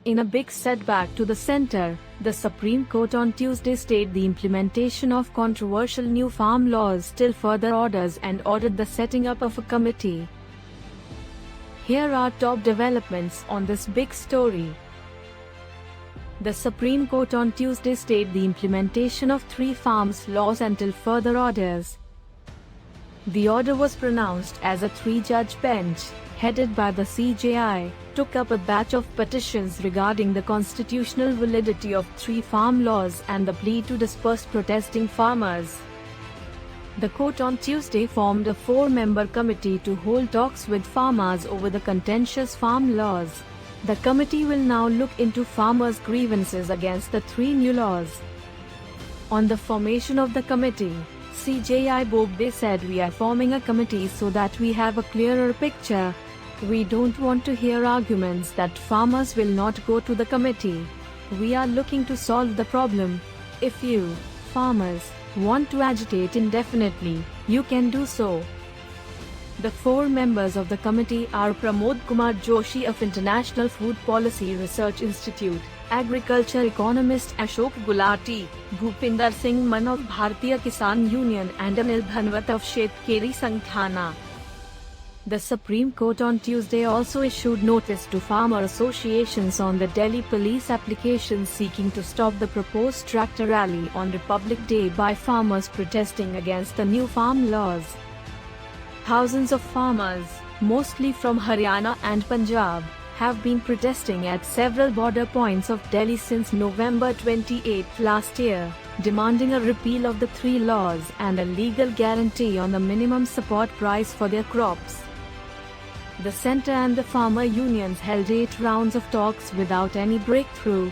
In a big setback to the center, the Supreme Court on Tuesday stayed the implementation of controversial new farm laws till further orders and ordered the setting up of a committee. Here are top developments on this big story. The Supreme Court on Tuesday stayed the implementation of 3 farms laws until further orders. The order was pronounced as a 3-judge bench, headed by the CJI, took up a batch of petitions regarding the constitutional validity of 3 farm laws and the plea to disperse protesting farmers. The court on Tuesday formed a 4-member committee to hold talks with farmers over the contentious farm laws. The committee will now look into farmers' grievances against the 3 new laws. On the formation of the committee, CJI Bobde said, "We are forming a committee so that we have a clearer picture. We don't want to hear arguments that farmers will not go to the committee. We are looking to solve the problem. If you, farmers, want to agitate indefinitely, you can do so." The 4 members of the committee are Pramod Kumar Joshi of International Food Policy Research Institute, agriculture economist Ashok Gulati, Bhupinder Singh Man of Bharatiya Kisan Union and Anil Dhanwat of Shetkari Sanghthana. The Supreme Court on Tuesday also issued notice to farmer associations on the Delhi police application seeking to stop the proposed tractor rally on Republic Day by farmers protesting against the new farm laws. Thousands of farmers, mostly from Haryana and Punjab, have been protesting at several border points of Delhi since November 28 last year, demanding a repeal of the 3 laws and a legal guarantee on the minimum support price for their crops. The centre and the farmer unions held 8 rounds of talks without any breakthrough.